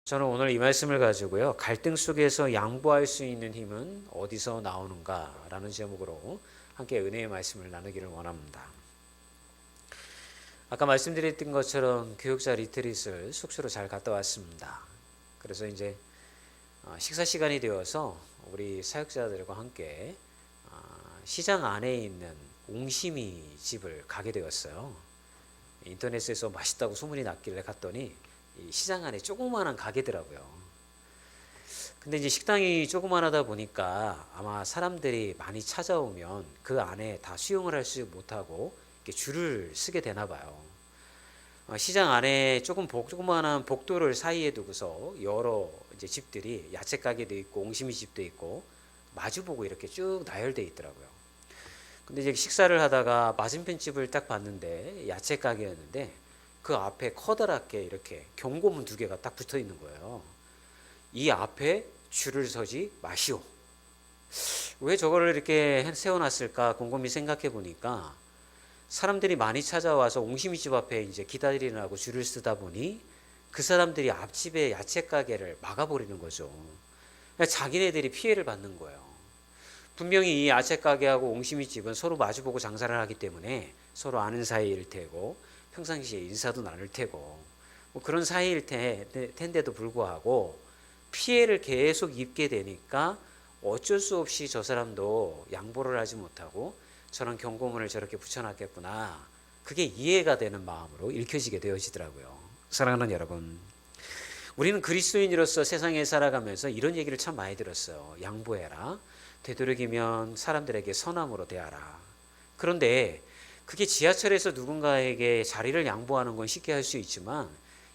저는 오늘 이 말씀을 가지고요. 갈등 속에서 양보할 수 있는 힘은 어디서 나오는가라는 제목으로 함께 은혜의 말씀을 나누기를 원합니다. 아까 말씀드렸던 것처럼 교육자 리트릿을 숙소로 잘 갔다 왔습니다. 그래서 이제 식사 시간이 되어서 우리 사역자들과 함께 시장 안에 있는 옹심이 집을 가게 되었어요. 인터넷에서 맛있다고 소문이 났길래 갔더니 이 시장 안에 조그마한 가게더라고요. 근데 이제 식당이 조그마하다 보니까 아마 사람들이 많이 찾아오면 그 안에 다 수용을 할 수 못하고 이렇게 줄을 서게 되나 봐요. 시장 안에 조그마한 복도를 사이에 두고서 여러 이제 집들이 야채 가게도 있고 옹심이 집도 있고 마주보고 이렇게 쭉 나열돼 있더라고요. 근데 이제 식사를 하다가 맞은편 집을 딱 봤는데 야채 가게였는데 그 앞에 커다랗게 이렇게 경고문 2개가 딱 붙어 있는 거예요. 이 앞에 줄을 서지 마시오. 왜 저거를 이렇게 세워놨을까 곰곰이 생각해 보니까 사람들이 많이 찾아와서 옹심이집 앞에 이제 기다리느라고 줄을 쓰다 보니 그 사람들이 앞집에 야채 가게를 막아버리는 거죠. 그러니까 자기네들이 피해를 받는 거예요. 분명히 이 야채 가게하고 옹심이집은 서로 마주보고 장사를 하기 때문에 서로 아는 사이일 테고 평상시에 인사도 나눌 테고 뭐 그런 사이일 텐데도 불구하고 피해를 계속 입게 되니까 어쩔 수 없이 저 사람도 양보를 하지 못하고 저런 경고문을 저렇게 붙여놨겠구나. 그게 이해가 되는 마음으로 읽혀지게 되어지더라고요. 사랑하는 여러분, 우리는 그리스도인으로서 세상에 살아가면서 이런 얘기를 참 많이 들었어요. 양보해라. 되도록이면 사람들에게 선함으로 대하라. 그런데 그게 지하철에서 누군가에게 자리를 양보하는 건 쉽게 할 수 있지만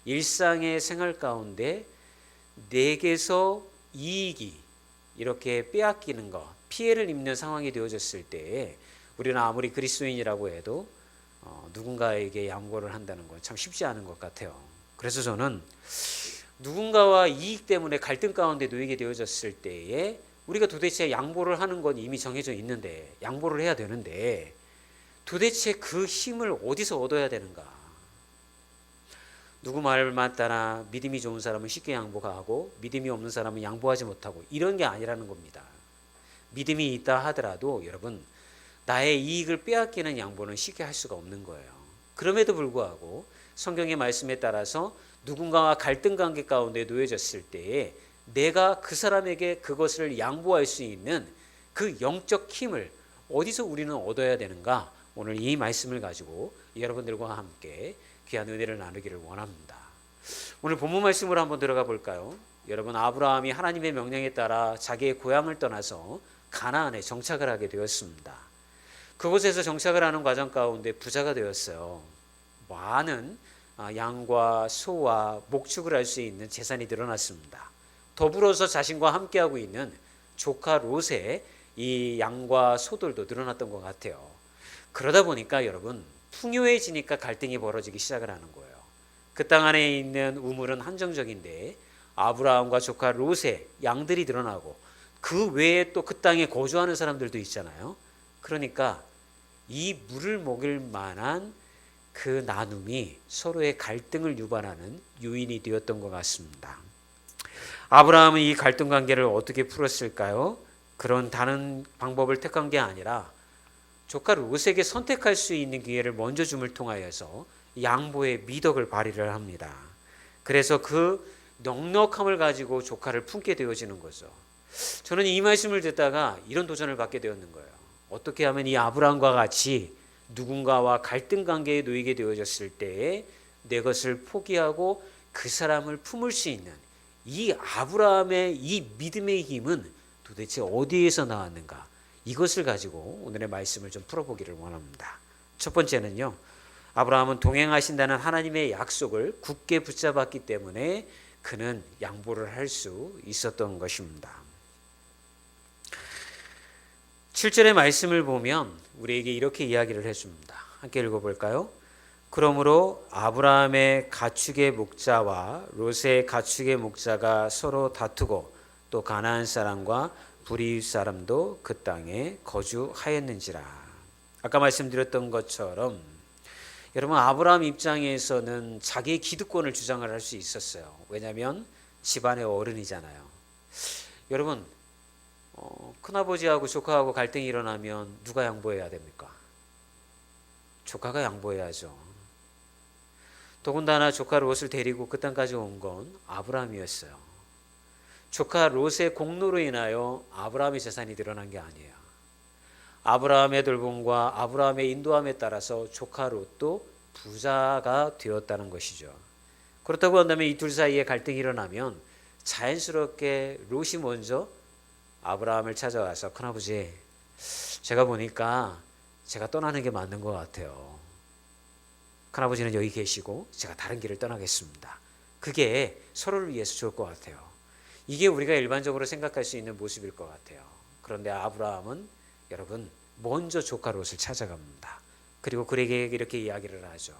일상의 생활 가운데 내게서 이익이 이렇게 빼앗기는 것, 피해를 입는 상황이 되어졌을 때 우리는 아무리 그리스도인이라고 해도 누군가에게 양보를 한다는 건 참 쉽지 않은 것 같아요. 그래서 저는 누군가와 이익 때문에 갈등 가운데 놓이게 되어졌을 때에 우리가 도대체 양보를 하는 건 이미 정해져 있는데 양보를 해야 되는데 도대체 그 힘을 어디서 얻어야 되는가? 누구 말만 따라 믿음이 좋은 사람은 쉽게 양보가 하고 믿음이 없는 사람은 양보하지 못하고 이런 게 아니라는 겁니다. 믿음이 있다 하더라도 여러분 나의 이익을 빼앗기는 양보는 쉽게 할 수가 없는 거예요. 그럼에도 불구하고 성경의 말씀에 따라서 누군가와 갈등 관계 가운데 놓여졌을 때에 내가 그 사람에게 그것을 양보할 수 있는 그 영적 힘을 어디서 우리는 얻어야 되는가? 오늘 이 말씀을 가지고 여러분들과 함께 귀한 은혜를 나누기를 원합니다. 오늘 본문 말씀으로 한번 들어가 볼까요? 여러분, 아브라함이 하나님의 명령에 따라 자기의 고향을 떠나서 가나안에 정착을 하게 되었습니다. 그곳에서 정착을 하는 과정 가운데 부자가 되었어요. 많은 양과 소와 목축을 할 수 있는 재산이 늘어났습니다. 더불어서 자신과 함께하고 있는 조카 롯의 이 양과 소들도 늘어났던 것 같아요. 그러다 보니까 여러분 풍요해지니까 갈등이 벌어지기 시작을 하는 거예요. 그 땅 안에 있는 우물은 한정적인데 아브라함과 조카 롯의 양들이 늘어나고 그 외에 또 그 땅에 거주하는 사람들도 있잖아요. 그러니까 이 물을 먹일 만한 그 나눔이 서로의 갈등을 유발하는 요인이 되었던 것 같습니다. 아브라함은 이 갈등 관계를 어떻게 풀었을까요? 그런 다른 방법을 택한 게 아니라 조카 롯에게 선택할 수 있는 기회를 먼저 줌을 통하여서 양보의 미덕을 발휘를 합니다. 그래서 그 넉넉함을 가지고 조카를 품게 되어지는 거죠. 저는 이 말씀을 듣다가 이런 도전을 받게 되었는 거예요. 어떻게 하면 이 아브라함과 같이 누군가와 갈등 관계에 놓이게 되어졌을 때에 내 것을 포기하고 그 사람을 품을 수 있는 이 아브라함의 이 믿음의 힘은 도대체 어디에서 나왔는가? 이것을 가지고 오늘의 말씀을 좀 풀어보기를 원합니다. 첫 번째는요, 아브라함은 동행하신다는 하나님의 약속을 굳게 붙잡았기 때문에 그는 양보를 할 수 있었던 것입니다. 7절의 말씀을 보면 우리에게 이렇게 이야기를 해줍니다. 함께 읽어볼까요? 그러므로 아브라함의 가축의 목자와 롯의 가축의 목자가 서로 다투고 또 가나안 사람과 불이웃 사람도 그 땅에 거주하였는지라. 아까 말씀드렸던 것처럼 여러분 아브라함 입장에서는 자기의 기득권을 주장을 할 수 있었어요. 왜냐하면 집안의 어른이잖아요. 여러분, 큰아버지하고 조카하고 갈등이 일어나면 누가 양보해야 됩니까? 조카가 양보해야죠. 더군다나 조카 롯을 데리고 그 땅까지 온 건 아브라함이었어요. 조카 롯의 공로로 인하여 아브라함의 재산이 늘어난 게 아니에요. 아브라함의 돌봄과 아브라함의 인도함에 따라서 조카 롯도 부자가 되었다는 것이죠. 그렇다고 한다면 이 둘 사이에 갈등이 일어나면 자연스럽게 롯이 먼저 아브라함을 찾아와서 큰아버지, 제가 보니까 제가 떠나는 게 맞는 것 같아요. 큰아버지는 여기 계시고 제가 다른 길을 떠나겠습니다. 그게 서로를 위해서 좋을 것 같아요. 이게 우리가 일반적으로 생각할 수 있는 모습일 것 같아요. 그런데 아브라함은 여러분 먼저 조카 롯을 찾아갑니다. 그리고 그에게 이렇게 이야기를 하죠.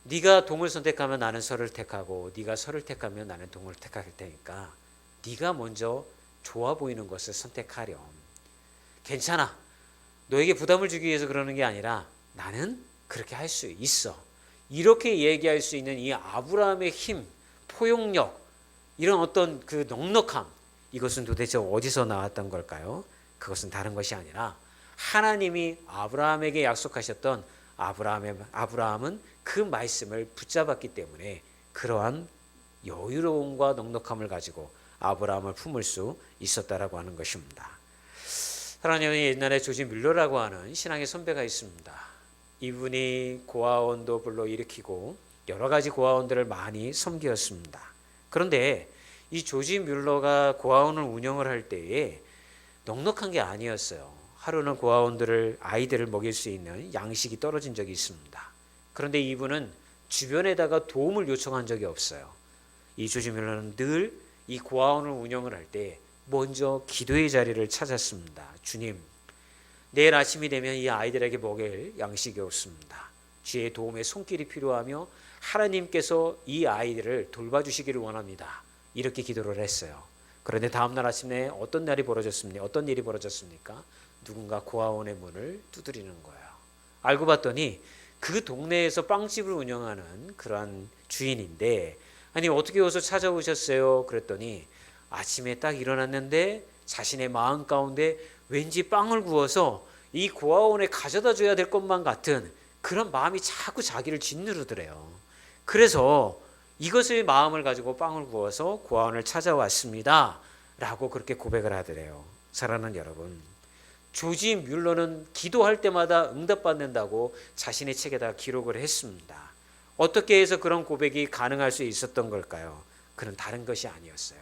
네가 동을 선택하면 나는 서를 택하고 네가 서를 택하면 나는 동을 택할 테니까 네가 먼저 좋아 보이는 것을 선택하렴. 괜찮아. 너에게 부담을 주기 위해서 그러는 게 아니라 나는 그렇게 할 수 있어. 이렇게 얘기할 수 있는 이 아브라함의 힘, 포용력, 이런 어떤 그 넉넉함, 이것은 도대체 어디서 나왔던 걸까요? 그것은 다른 것이 아니라 하나님이 아브라함에게 약속하셨던 아브라함은 그 말씀을 붙잡았기 때문에 그러한 여유로움과 넉넉함을 가지고 아브라함을 품을 수 있었다라고 하는 것입니다. 사랑하는 옛날에 조지 뮬러라고 하는 신앙의 선배가 있습니다. 이분이 고아원도 불러일으키고 여러 가지 고아원들을 많이 섬기었습니다. 그런데 이 조지 뮬러가 고아원을 운영을 할 때에 넉넉한 게 아니었어요. 하루는 아이들을 먹일 수 있는 양식이 떨어진 적이 있습니다. 그런데 이분은 주변에다가 도움을 요청한 적이 없어요. 이 조지 뮬러는 늘 이 고아원을 운영을 할 때 먼저 기도의 자리를 찾았습니다. 주님, 내일 아침이 되면 이 아이들에게 먹일 양식이 없습니다. 주의 도움의 손길이 필요하며 하나님께서 이 아이들을 돌봐주시기를 원합니다. 이렇게 기도를 했어요. 그런데 다음날 아침에 어떤 일이 벌어졌습니까? 누군가 고아원의 문을 두드리는 거예요. 알고 봤더니 그 동네에서 빵집을 운영하는 그러한 주인인데, 아니 어떻게 어서 찾아오셨어요? 그랬더니 아침에 딱 일어났는데 자신의 마음 가운데 왠지 빵을 구워서 이 고아원에 가져다 줘야 될 것만 같은 그런 마음이 자꾸 자기를 짓누르더래요. 그래서 이것의 마음을 가지고 빵을 구워서 고아원을 찾아왔습니다 라고 그렇게 고백을 하더래요. 사랑하는 여러분, 조지 뮬러는 기도할 때마다 응답받는다고 자신의 책에다 기록을 했습니다. 어떻게 해서 그런 고백이 가능할 수 있었던 걸까요? 그는 다른 것이 아니었어요.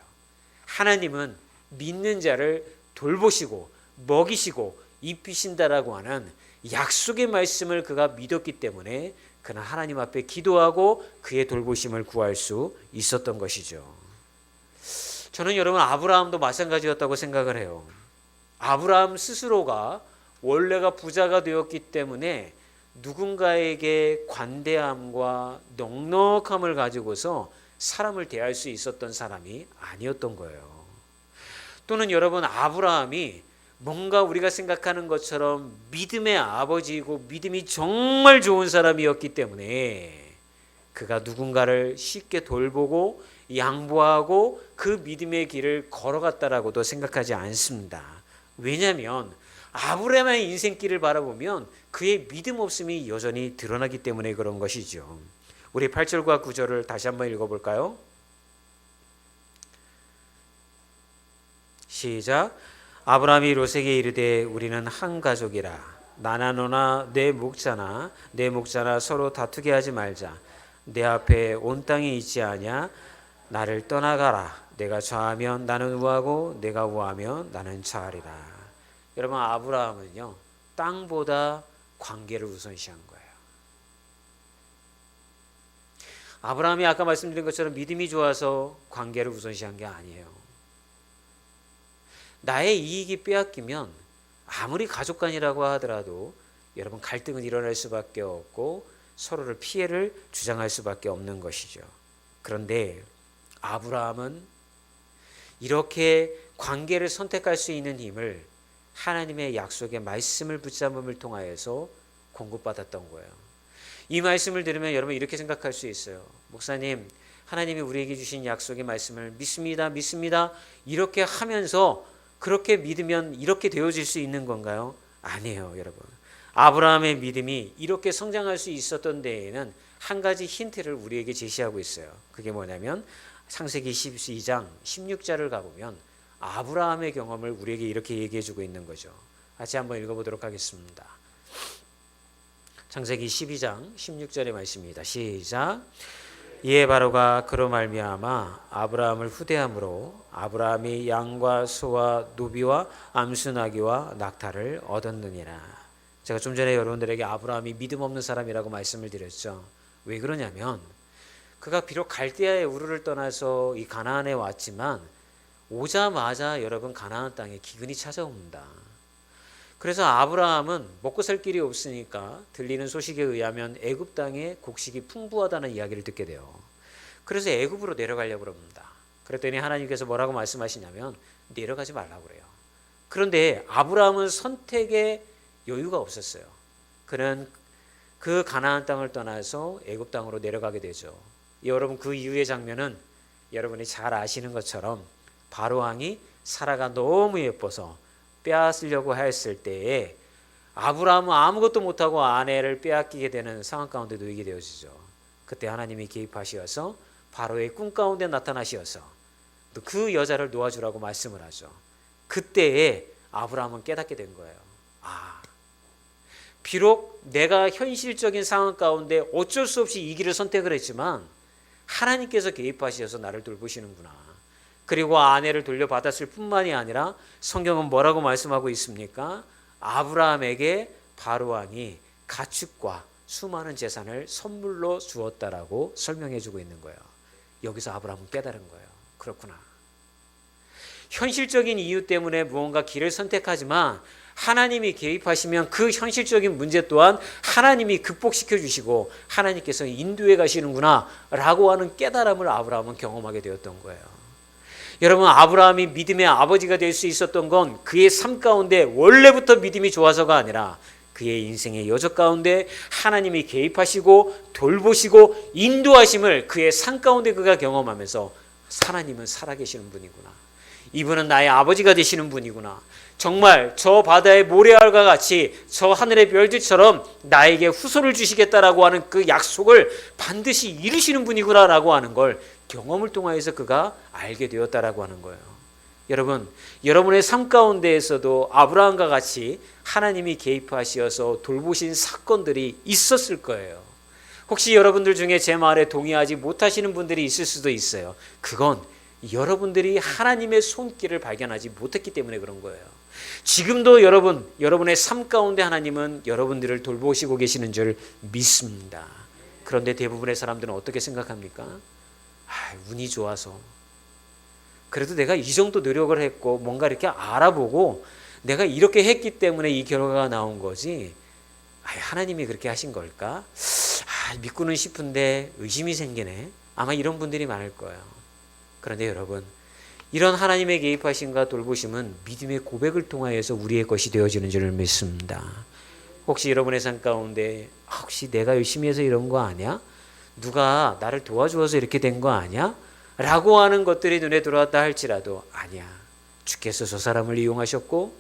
하나님은 믿는 자를 돌보시고 먹이시고 입히신다라고 하는 약속의 말씀을 그가 믿었기 때문에 그는 하나님 앞에 기도하고 그의 돌보심을 구할 수 있었던 것이죠. 저는 여러분 아브라함도 마찬가지였다고 생각을 해요. 아브라함 스스로가 원래가 부자가 되었기 때문에 누군가에게 관대함과 넉넉함을 가지고서 사람을 대할 수 있었던 사람이 아니었던 거예요. 또는 여러분 아브라함이 뭔가 우리가 생각하는 것처럼 믿음의 아버지이고 믿음이 정말 좋은 사람이었기 때문에 그가 누군가를 쉽게 돌보고 양보하고 그 믿음의 길을 걸어갔다라고도 생각하지 않습니다. 왜냐하면 아브라함의 인생길을 바라보면 그의 믿음 없음이 여전히 드러나기 때문에 그런 것이죠. 우리 8절과 9절을 다시 한번 읽어볼까요? 시작. 아브라함이 롯에게 이르되 우리는 한 가족이라 나나 너나 내 목자나 서로 다투게 하지 말자. 내 앞에 온 땅이 있지 아냐. 나를 떠나가라. 내가 좌하면 나는 우하고 내가 우하면 나는 좌하리라. 여러분 아브라함은요 땅보다 관계를 우선시한 거예요. 아브라함이 아까 말씀드린 것처럼 믿음이 좋아서 관계를 우선시한 게 아니에요. 나의 이익이 빼앗기면 아무리 가족 간이라고 하더라도 여러분 갈등은 일어날 수밖에 없고 서로를 피해를 주장할 수밖에 없는 것이죠. 그런데 아브라함은 이렇게 관계를 선택할 수 있는 힘을 하나님의 약속의 말씀을 붙잡음을 통하여서 공급받았던 거예요. 이 말씀을 들으면 여러분 이렇게 생각할 수 있어요. 목사님, 하나님이 우리에게 주신 약속의 말씀을 믿습니다, 믿습니다 이렇게 하면서 그렇게 믿으면 이렇게 되어질 수 있는 건가요? 아니에요, 여러분. 아브라함의 믿음이 이렇게 성장할 수 있었던 데에는 한 가지 힌트를 우리에게 제시하고 있어요. 그게 뭐냐면 창세기 12장 16절을 가보면 아브라함의 경험을 우리에게 이렇게 얘기해주고 있는 거죠. 같이 한번 읽어보도록 하겠습니다. 창세기 12장 16절의 말씀입니다. 시작. 이에 바로가 그로 말미암아 아브라함을 후대함으로 아브라함이 양과 소와 노비와 암수나귀와 낙타를 얻었느니라. 제가 좀 전에 여러분들에게 아브라함이 믿음 없는 사람이라고 말씀을 드렸죠. 왜 그러냐면 그가 비록 갈대아의 우르를 떠나서 이 가나안에 왔지만 오자마자 여러분 가나안 땅에 기근이 찾아옵니다. 그래서 아브라함은 먹고 살 길이 없으니까 들리는 소식에 의하면 애굽 땅에 곡식이 풍부하다는 이야기를 듣게 돼요. 그래서 애굽으로 내려가려고 합니다. 그랬더니 하나님께서 뭐라고 말씀하시냐면 내려가지 말라고 그래요. 그런데 아브라함은 선택의 여유가 없었어요. 그는 그 가나안 땅을 떠나서 애굽 땅으로 내려가게 되죠. 여러분 그 이후의 장면은 여러분이 잘 아시는 것처럼 바로 왕이 사라가 너무 예뻐서 빼앗으려고 했을 때에 아브라함은 아무것도 못하고 아내를 빼앗기게 되는 상황 가운데 놓이게 되어지죠. 그때 하나님이 개입하시어서 바로의 꿈 가운데 나타나시어서 또 그 여자를 놓아주라고 말씀을 하죠. 그때에 아브라함은 깨닫게 된 거예요. 비록 내가 현실적인 상황 가운데 어쩔 수 없이 이 길을 선택을 했지만 하나님께서 개입하셔서 나를 돌보시는구나. 그리고 아내를 돌려받았을 뿐만이 아니라 성경은 뭐라고 말씀하고 있습니까? 아브라함에게 바로 왕이 가축과 수많은 재산을 선물로 주었다라고 설명해 주고 있는 거예요. 여기서 아브라함은 깨달은 거예요. 그렇구나. 현실적인 이유 때문에 무언가 길을 선택하지만 하나님이 개입하시면 그 현실적인 문제 또한 하나님이 극복시켜 주시고 하나님께서 인도해 가시는구나 라고 하는 깨달음을 아브라함은 경험하게 되었던 거예요. 여러분 아브라함이 믿음의 아버지가 될 수 있었던 건 그의 삶 가운데 원래부터 믿음이 좋아서가 아니라 그의 인생의 여정 가운데 하나님이 개입하시고 돌보시고 인도하심을 그의 삶 가운데 그가 경험하면서 하나님은 살아계시는 분이구나. 이분은 나의 아버지가 되시는 분이구나. 정말 저 바다의 모래알과 같이 저 하늘의 별들처럼 나에게 후손을 주시겠다라고 하는 그 약속을 반드시 이루시는 분이구나 라고 하는 걸 경험을 통해서 그가 알게 되었다라고 하는 거예요. 여러분, 여러분의 삶 가운데에서도 아브라함과 같이 하나님이 개입하시어서 돌보신 사건들이 있었을 거예요. 혹시 여러분들 중에 제 말에 동의하지 못하시는 분들이 있을 수도 있어요. 그건 여러분들이 하나님의 손길을 발견하지 못했기 때문에 그런 거예요. 지금도 여러분의 삶 가운데 하나님은 여러분들을 돌보시고 계시는 줄 믿습니다. 그런데 대부분의 사람들은 어떻게 생각합니까? 운이 좋아서 그래도 내가 이 정도 노력을 했고 뭔가 이렇게 알아보고 내가 이렇게 했기 때문에 이 결과가 나온 거지 하나님이 그렇게 하신 걸까? 믿고는 싶은데 의심이 생기네. 아마 이런 분들이 많을 거예요. 그런데 여러분 이런 하나님의 개입하심과 돌보심은 믿음의 고백을 통하여서 우리의 것이 되어지는 줄을 믿습니다. 혹시 여러분의 삶 가운데 혹시 내가 열심히 해서 이런 거 아니야? 누가 나를 도와주어서 이렇게 된 거 아니야? 라고 하는 것들이 눈에 들어왔다 할지라도 아니야. 주께서 저 사람을 이용하셨고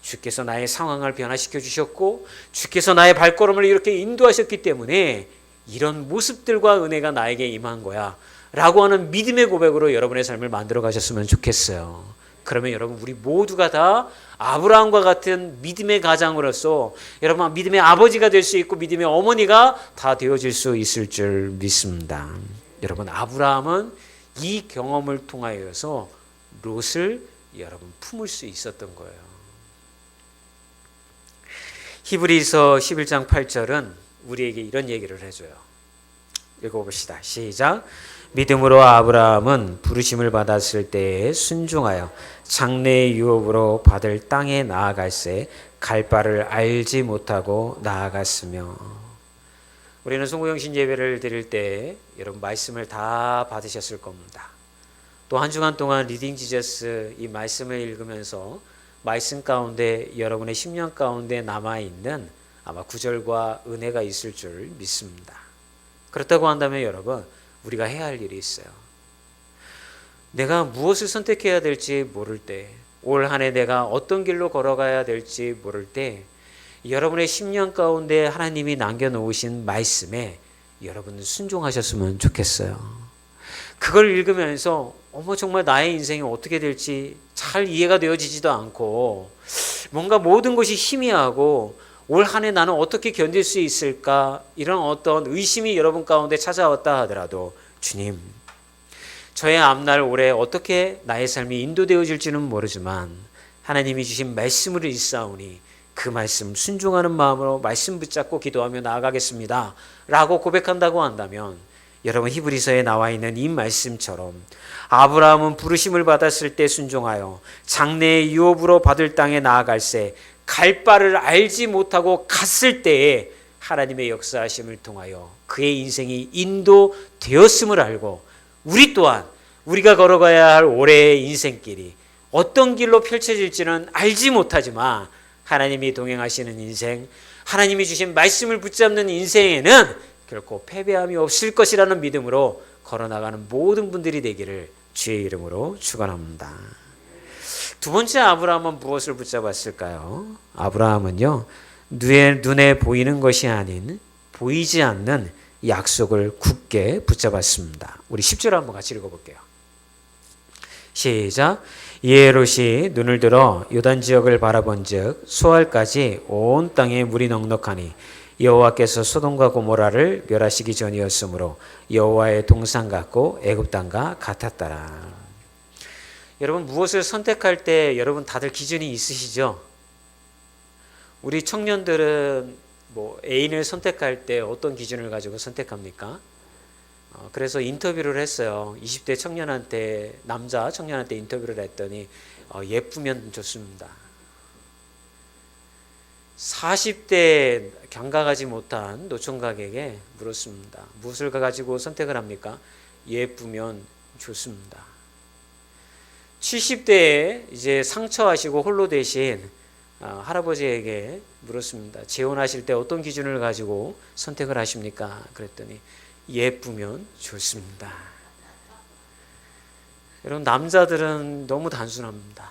주께서 나의 상황을 변화시켜 주셨고 주께서 나의 발걸음을 이렇게 인도하셨기 때문에 이런 모습들과 은혜가 나에게 임한 거야 라고 하는 믿음의 고백으로 여러분의 삶을 만들어 가셨으면 좋겠어요. 그러면 여러분 우리 모두가 다 아브라함과 같은 믿음의 가장으로서 여러분 믿음의 아버지가 될 수 있고 믿음의 어머니가 다 되어질 수 있을 줄 믿습니다. 여러분 아브라함은 이 경험을 통하여서 롯을 여러분 품을 수 있었던 거예요. 히브리서 11장 8절은 우리에게 이런 얘기를 해줘요. 읽어봅시다. 시작. 믿음으로 아브라함은 부르심을 받았을 때에 순종하여 장래의 유업으로 받을 땅에 나아갈새 갈 바를 알지 못하고 나아갔으며. 우리는 송구영신 예배를 드릴 때 여러분 말씀을 다 받으셨을 겁니다. 또 한 주간 동안 리딩 지저스 이 말씀을 읽으면서 말씀 가운데 여러분의 심령 가운데 남아있는 아마 구절과 은혜가 있을 줄 믿습니다. 그렇다고 한다면 여러분 우리가 해야 할 일이 있어요. 내가 무엇을 선택해야 될지 모를 때, 올 한 해 내가 어떤 길로 걸어가야 될지 모를 때, 여러분의 10년 가운데 하나님이 남겨놓으신 말씀에 여러분은 순종하셨으면 좋겠어요. 그걸 읽으면서 정말 나의 인생이 어떻게 될지 잘 이해가 되어지지도 않고 뭔가 모든 것이 희미하고 올 한 해 나는 어떻게 견딜 수 있을까, 이런 어떤 의심이 여러분 가운데 찾아왔다 하더라도, 주님, 저의 앞날 올해 어떻게 나의 삶이 인도되어질지는 모르지만 하나님이 주신 말씀을 읽사오니 그 말씀 순종하는 마음으로 말씀 붙잡고 기도하며 나아가겠습니다 라고 고백한다고 한다면, 여러분 히브리서에 나와 있는 이 말씀처럼 아브라함은 부르심을 받았을 때 순종하여 장래의 유업으로 받을 땅에 나아갈새 갈 바를 알지 못하고 갔을 때에 하나님의 역사하심을 통하여 그의 인생이 인도되었음을 알고, 우리 또한 우리가 걸어가야 할 올해의 인생길이 어떤 길로 펼쳐질지는 알지 못하지만 하나님이 동행하시는 인생, 하나님이 주신 말씀을 붙잡는 인생에는 결코 패배함이 없을 것이라는 믿음으로 걸어나가는 모든 분들이 되기를 주의 이름으로 축원합니다. 두 번째 아브라함은 무엇을 붙잡았을까요? 아브라함은요, 눈에 보이는 것이 아닌 보이지 않는 약속을 굳게 붙잡았습니다. 우리 10절 한번 같이 읽어볼게요. 시작. 이에 롯이 눈을 들어 요단 지역을 바라본즉 수알까지 온 땅에 물이 넉넉하니 여호와께서 소돔과 고모라를 멸하시기 전이었으므로 여호와의 동산 같고 애굽 땅과 같았더라. 여러분, 무엇을 선택할 때 여러분 다들 기준이 있으시죠? 우리 청년들은 애인을 선택할 때 어떤 기준을 가지고 선택합니까? 그래서 인터뷰를 했어요. 20대 청년한테, 남자 청년한테 인터뷰를 했더니 예쁘면 좋습니다. 40대 경과하지 못한 노총각에게 물었습니다. 무엇을 가지고 선택을 합니까? 예쁘면 좋습니다. 70대에 이제 상처하시고 홀로 되신 할아버지에게 물었습니다. 재혼하실 때 어떤 기준을 가지고 선택을 하십니까? 그랬더니 예쁘면 좋습니다. 여러분, 남자들은 너무 단순합니다.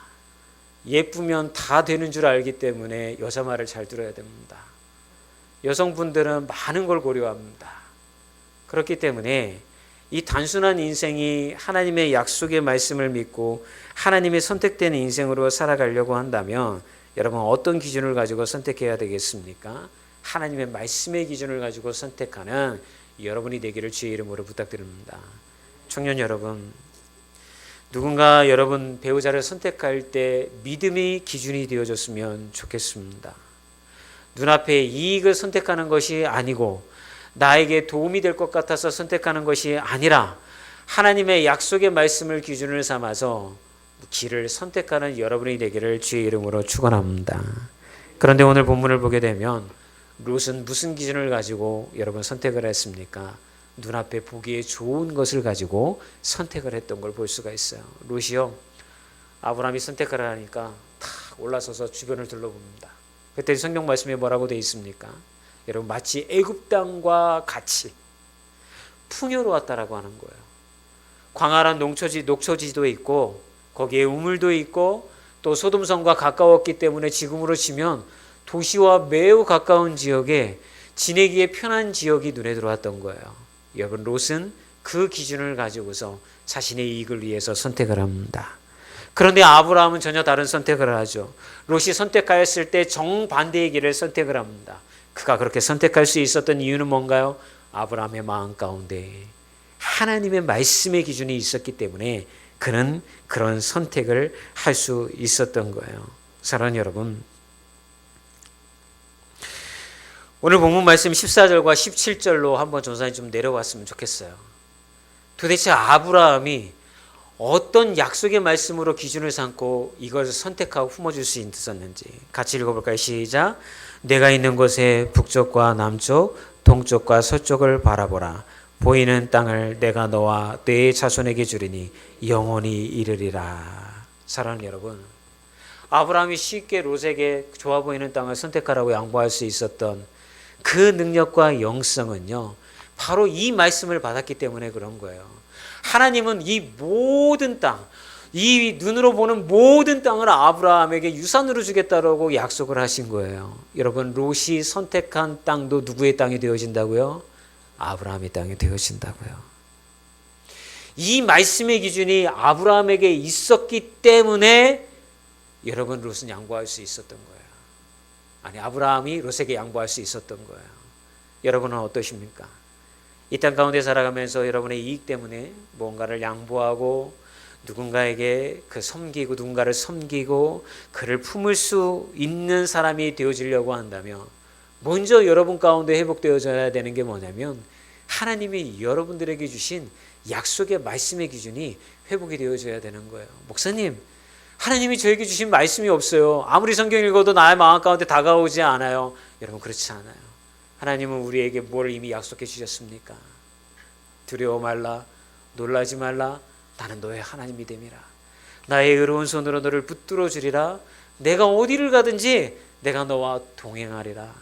예쁘면 다 되는 줄 알기 때문에 여자 말을 잘 들어야 됩니다. 여성분들은 많은 걸 고려합니다. 그렇기 때문에 이 단순한 인생이 하나님의 약속의 말씀을 믿고 하나님의 선택된 인생으로 살아가려고 한다면 여러분 어떤 기준을 가지고 선택해야 되겠습니까? 하나님의 말씀의 기준을 가지고 선택하는 여러분이 되기를 주의 이름으로 부탁드립니다. 청년 여러분, 누군가 여러분 배우자를 선택할 때 믿음이 기준이 되어줬으면 좋겠습니다. 눈앞에 이익을 선택하는 것이 아니고 나에게 도움이 될 것 같아서 선택하는 것이 아니라 하나님의 약속의 말씀을 기준을 삼아서 길을 선택하는 여러분이 되기를 주의 이름으로 축원합니다. 그런데 오늘 본문을 보게 되면 롯은 무슨 기준을 가지고 여러분 선택을 했습니까? 눈앞에 보기에 좋은 것을 가지고 선택을 했던 걸 볼 수가 있어요. 롯이요, 아브라함이 선택을 하니까 탁 올라서서 주변을 둘러봅니다. 그때 성경 말씀에 뭐라고 되어 있습니까? 여러분, 마치 애굽 땅과 같이 풍요로웠다라고 하는 거예요. 광활한 녹초지도 있고 거기에 우물도 있고 또 소돔성과 가까웠기 때문에 지금으로 치면 도시와 매우 가까운 지역에 지내기에 편한 지역이 눈에 들어왔던 거예요. 여러분, 롯은 그 기준을 가지고서 자신의 이익을 위해서 선택을 합니다. 그런데 아브라함은 전혀 다른 선택을 하죠. 롯이 선택하였을 때 정반대의 길을 선택을 합니다. 그가 그렇게 선택할 수 있었던 이유는 뭔가요? 아브라함의 마음 가운데 하나님의 말씀의 기준이 있었기 때문에 그는 그런 선택을 할 수 있었던 거예요. 사랑하는 여러분, 오늘 본문 말씀 14절과 17절로 한번 전사님 좀 내려왔으면 좋겠어요. 도대체 아브라함이 어떤 약속의 말씀으로 기준을 삼고 이것을 선택하고 품어줄 수 있었는지 같이 읽어볼까요? 시작. 내가 있는 곳에 북쪽과 남쪽, 동쪽과 서쪽을 바라보라. 보이는 땅을 내가 너와 네 자손에게 주리니 영원히 이르리라. 사랑하는 여러분, 아브라함이 쉽게 롯에게 좋아 보이는 땅을 선택하라고 양보할 수 있었던 그 능력과 영성은요, 바로 이 말씀을 받았기 때문에 그런 거예요. 하나님은 이 모든 땅, 이 눈으로 보는 모든 땅을 아브라함에게 유산으로 주겠다라고 약속을 하신 거예요. 여러분, 롯이 선택한 땅도 누구의 땅이 되어진다고요? 아브라함의 땅이 되어진다고요. 이 말씀의 기준이 아브라함에게 있었기 때문에 여러분, 롯은 양보할 수 있었던 거예요. 아니, 아브라함이 롯에게 양보할 수 있었던 거예요. 여러분은 어떠십니까? 이 땅 가운데 살아가면서 여러분의 이익 때문에 뭔가를 양보하고 누군가에게 섬기고 누군가를 섬기고 그를 품을 수 있는 사람이 되어지려고 한다면 먼저 여러분 가운데 회복되어져야 되는 게 뭐냐면 하나님이 여러분들에게 주신 약속의 말씀의 기준이 회복이 되어져야 되는 거예요. 목사님, 하나님이 저에게 주신 말씀이 없어요. 아무리 성경 읽어도 나의 마음 가운데 다가오지 않아요. 여러분, 그렇지 않아요. 하나님은 우리에게 뭘 이미 약속해 주셨습니까? 두려워 말라, 놀라지 말라, 나는 너의 하나님이 됨이라. 나의 의로운 손으로 너를 붙들어 주리라. 내가 어디를 가든지 내가 너와 동행하리라.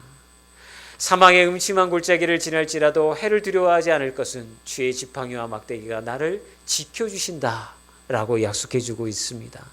사망의 음침한 골짜기를 지날지라도 해를 두려워하지 않을 것은 주의 지팡이와 막대기가 나를 지켜주신다 라고 약속해주고 있습니다.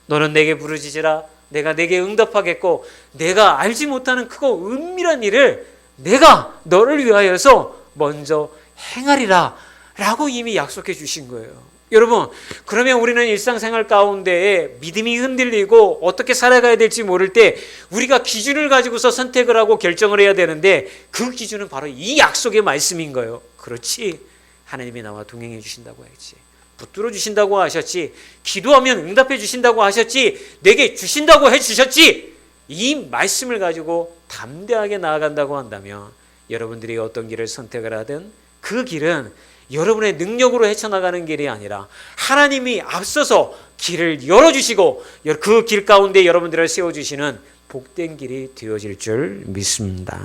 너는 내게 부르짖으라. 내가 내게 응답하겠고 내가 알지 못하는 크고 은밀한 일을 내가 너를 위하여서 먼저 행하리라 라고 이미 약속해 주신 거예요. 여러분, 그러면 우리는 일상생활 가운데 믿음이 흔들리고 어떻게 살아가야 될지 모를 때 우리가 기준을 가지고서 선택을 하고 결정을 해야 되는데 그 기준은 바로 이 약속의 말씀인 거예요. 그렇지, 하나님이 나와 동행해 주신다고 했지, 붙들어 주신다고 하셨지, 기도하면 응답해 주신다고 하셨지, 내게 주신다고 해 주셨지, 이 말씀을 가지고 담대하게 나아간다고 한다면 여러분들이 어떤 길을 선택을 하든 그 길은 여러분의 능력으로 헤쳐나가는 길이 아니라 하나님이 앞서서 길을 열어주시고 그 길 가운데 여러분들을 세워주시는 복된 길이 되어질 줄 믿습니다.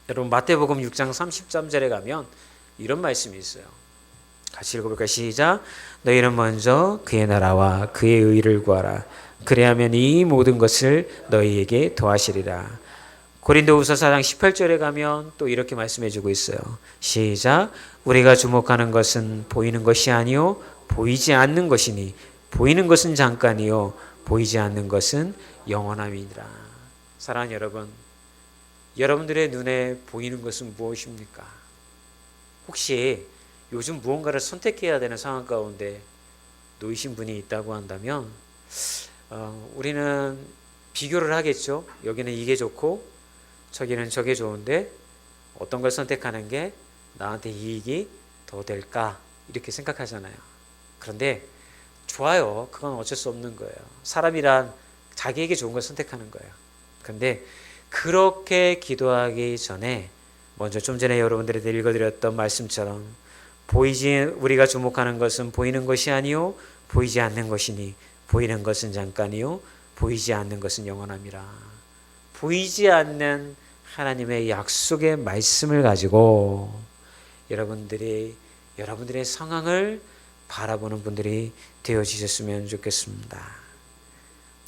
여러분, 마태복음 6장 33절에 가면 이런 말씀이 있어요. 같이 읽어볼까요? 시작. 너희는 먼저 그의 나라와 그의 의를 구하라. 그래야면 이 모든 것을 너희에게 더하시리라. 고린도후서 4장 18절에 가면 또 이렇게 말씀해주고 있어요. 시작. 우리가 주목하는 것은 보이는 것이 아니요 보이지 않는 것이니 보이는 것은 잠깐이요 보이지 않는 것은 영원함이니라. 사랑하는 여러분, 여러분들의 눈에 보이는 것은 무엇입니까? 혹시 요즘 무언가를 선택해야 되는 상황 가운데 놓이신 분이 있다고 한다면 우리는 비교를 하겠죠. 여기는 이게 좋고 저기는 저게 좋은데 어떤 걸 선택하는 게 나한테 이익이 더 될까 이렇게 생각하잖아요. 그런데 좋아요. 그건 어쩔 수 없는 거예요. 사람이란 자기에게 좋은 걸 선택하는 거예요. 그런데 그렇게 기도하기 전에 먼저 좀 전에 여러분들에게 읽어드렸던 말씀처럼 우리가 주목하는 것은 보이는 것이 아니요 보이지 않는 것이니 보이는 것은 잠깐이요 보이지 않는 것은 영원함이라. 보이지 않는 하나님의 약속의 말씀을 가지고 여러분들의 상황을 바라보는 분들이 되어지셨으면 좋겠습니다.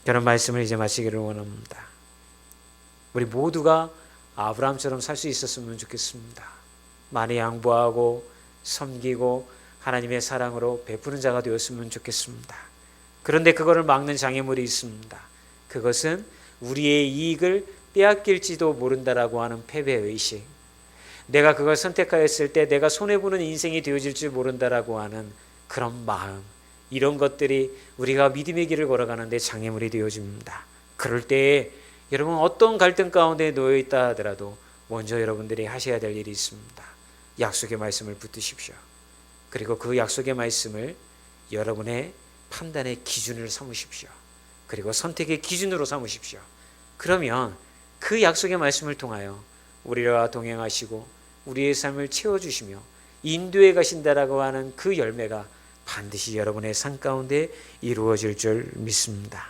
그런 말씀을 이제 마치기를 원합니다. 우리 모두가 아브라함처럼 살 수 있었으면 좋겠습니다. 많이 양보하고 섬기고 하나님의 사랑으로 베푸는 자가 되었으면 좋겠습니다. 그런데 그거를 막는 장애물이 있습니다. 그것은 우리의 이익을 빼앗길지도 모른다라고 하는 패배의식, 내가 그걸 선택하였을 때 내가 손해보는 인생이 되어질지 모른다라고 하는 그런 마음, 이런 것들이 우리가 믿음의 길을 걸어가는데 장애물이 되어집니다. 그럴 때에 여러분 어떤 갈등 가운데 놓여있다 하더라도 먼저 여러분들이 하셔야 될 일이 있습니다. 약속의 말씀을 붙드십시오. 그리고 그 약속의 말씀을 여러분의 판단의 기준을 삼으십시오. 그리고 선택의 기준으로 삼으십시오. 그러면 그 약속의 말씀을 통하여 우리와 동행하시고 우리의 삶을 채워주시며 인도해 가신다라고 하는 그 열매가 반드시 여러분의 삶 가운데 이루어질 줄 믿습니다.